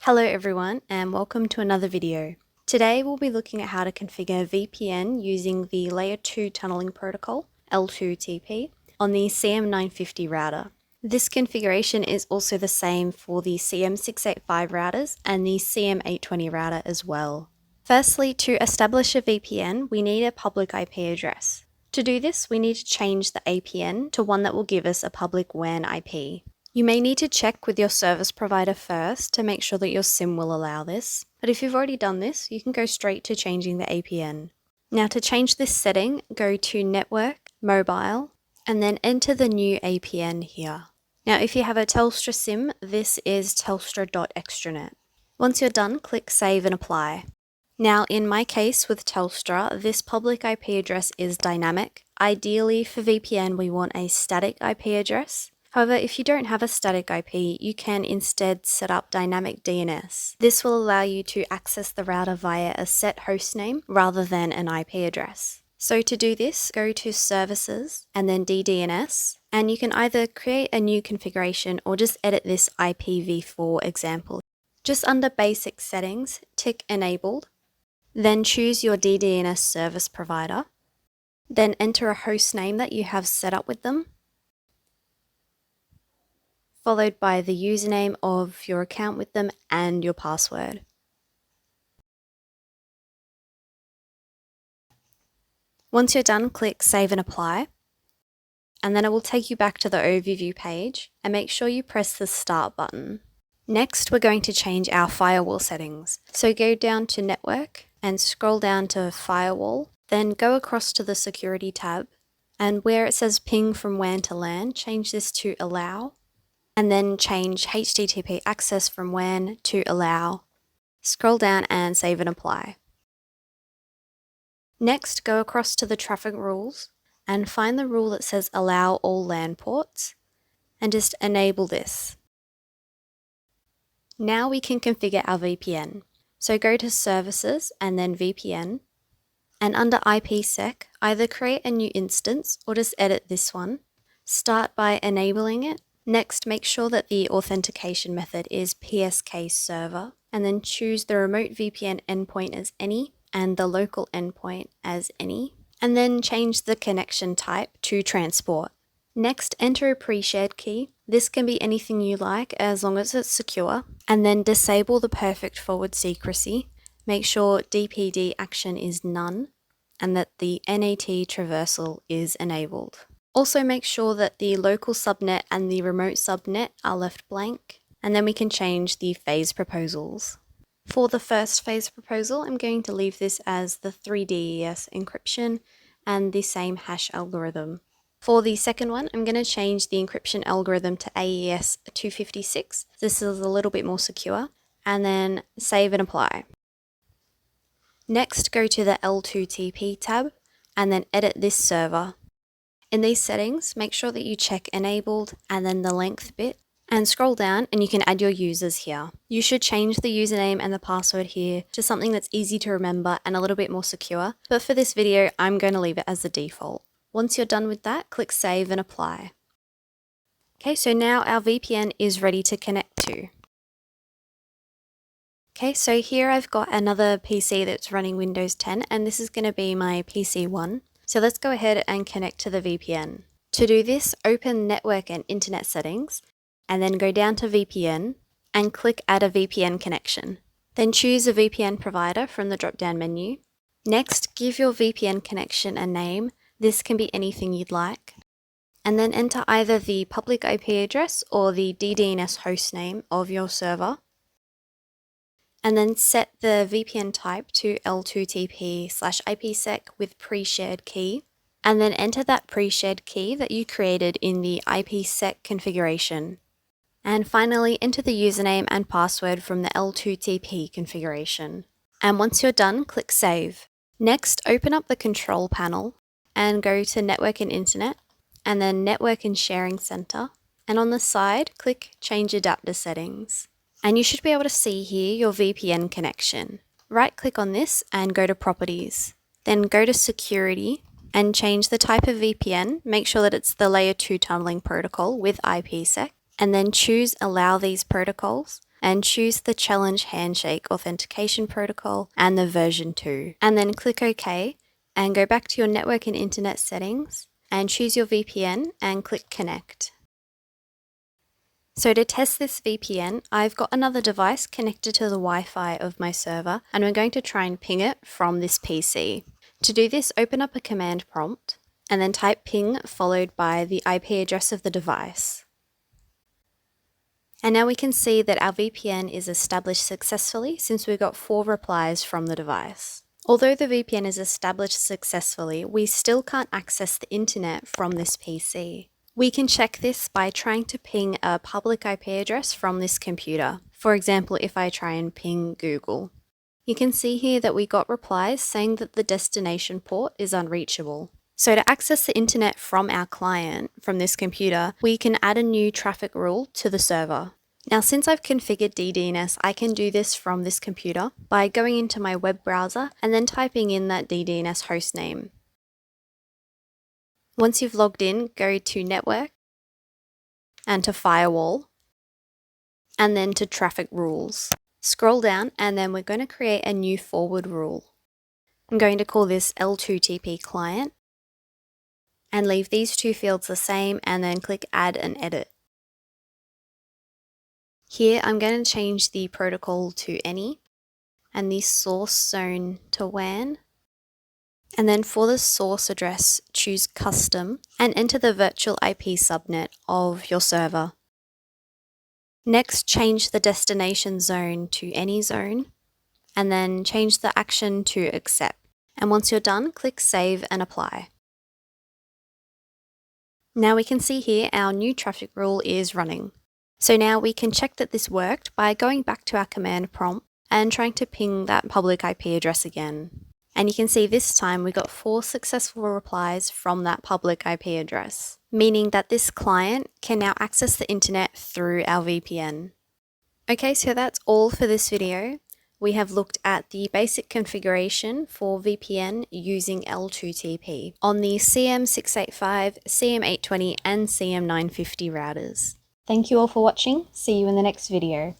Hello everyone and welcome to another video. Today we'll be looking at how to configure VPN using the Layer 2 tunneling protocol, L2TP, on the CM950 router. This configuration is also the same for the CM685 routers and the CM820 router as well. Firstly, to establish a VPN, we need a public IP address. To do this, we need to change the APN to one that will give us a public WAN IP. You may need to check with your service provider first to make sure that your SIM will allow this, but if you've already done this, you can go straight to changing the APN. Now to change this setting, go to Network, Mobile, and then enter the new APN here. Now if you have a Telstra SIM, this is telstra.extranet. Once you're done, click Save and Apply. Now in my case with Telstra, this public IP address is dynamic. Ideally for VPN we want a static IP address. However, if you don't have a static IP, you can instead set up dynamic DNS. This will allow you to access the router via a set hostname rather than an IP address. So to do this, go to Services and then DDNS, and you can either create a new configuration or just edit this IPv4 example. Just under Basic Settings, tick Enabled, then choose your DDNS service provider, then enter a hostname that you have set up with them, followed by the username of your account with them and your password. Once you're done, click Save and Apply, and then it will take you back to the overview page, and make sure you press the Start button. Next, we're going to change our firewall settings. So go down to Network and scroll down to Firewall, then go across to the Security tab, and where it says Ping from WAN to LAN, change this to Allow, and then change HTTP access from WAN to Allow. Scroll down and Save and Apply. Next, go across to the traffic rules and find the rule that says Allow all LAN ports and just enable this. Now we can configure our VPN. So go to Services and then VPN, and under IPSec, either create a new instance or just edit this one. Start by enabling it. Next, make sure that the authentication method is PSK server, and then choose the remote VPN endpoint as any and the local endpoint as any, and then change the connection type to transport. Next, enter a pre-shared key. This can be anything you like as long as it's secure, and then disable the perfect forward secrecy. Make sure DPD action is none and that the NAT traversal is enabled. Also make sure that the local subnet and the remote subnet are left blank, and then we can change the phase proposals. For the first phase proposal, I'm going to leave this as the 3DES encryption and the same hash algorithm. For the second one, I'm going to change the encryption algorithm to AES 256. This is a little bit more secure, and then save and apply. Next, go to the L2TP tab and then edit this server. In these settings, make sure that you check Enabled and then the length bit, and scroll down and you can add your users here. You should change the username and the password here to something that's easy to remember and a little bit more secure, but for this video, I'm going to leave it as the default. Once you're done with that, click Save and Apply. Okay, so now our VPN is ready to connect to. Okay, so here I've got another PC that's running Windows 10, and this is going to be my PC1. So let's go ahead and connect to the VPN. To do this, open Network and Internet Settings, and then go down to VPN and click Add a VPN connection. Then choose a VPN provider from the drop-down menu. Next, give your VPN connection a name. This can be anything you'd like. And then enter either the public IP address or the DDNS hostname of your server. And then set the VPN type to L2TP/IPSec with pre-shared key, and then enter that pre-shared key that you created in the IPSec configuration. And finally, enter the username and password from the L2TP configuration. And once you're done, click Save. Next, open up the control panel and go to Network and Internet, and then Network and Sharing Center. And on the side, click Change Adapter Settings. And you should be able to see here your VPN connection. Right-click on this and go to Properties. Then go to Security and change the type of VPN. Make sure that it's the Layer 2 tunneling protocol with IPSec. And then choose Allow these protocols and choose the Challenge Handshake Authentication Protocol and the version 2. And then click OK and go back to your network and internet settings and choose your VPN and click Connect. So to test this VPN, I've got another device connected to the Wi-Fi of my server, and we're going to try and ping it from this PC. To do this, open up a command prompt and then type ping followed by the IP address of the device. And now we can see that our VPN is established successfully since we got 4 replies from the device. Although the VPN is established successfully, we still can't access the internet from this PC. We can check this by trying to ping a public IP address from this computer. For example, if I try and ping Google. You can see here that we got replies saying that the destination port is unreachable. So to access the internet from our client, from this computer, we can add a new traffic rule to the server. Now, since I've configured DDNS, I can do this from this computer by going into my web browser and then typing in that DDNS hostname. Once you've logged in, go to Network and to Firewall and then to Traffic Rules. Scroll down and then we're going to create a new forward rule. I'm going to call this L2TP client and leave these 2 fields the same and then click Add and Edit. Here I'm going to change the protocol to any and the source zone to WAN. And then for the source address, choose Custom and enter the virtual IP subnet of your server. Next, change the destination zone to any zone and then change the action to accept. And once you're done, click Save and Apply. Now we can see here our new traffic rule is running. So now we can check that this worked by going back to our command prompt and trying to ping that public IP address again. And you can see this time we got 4 successful replies from that public IP address, meaning that this client can now access the internet through our VPN. Okay, so that's all for this video. We have looked at the basic configuration for VPN using L2TP on the CM685, CM820 and CM950 routers. Thank you all for watching. See you in the next video.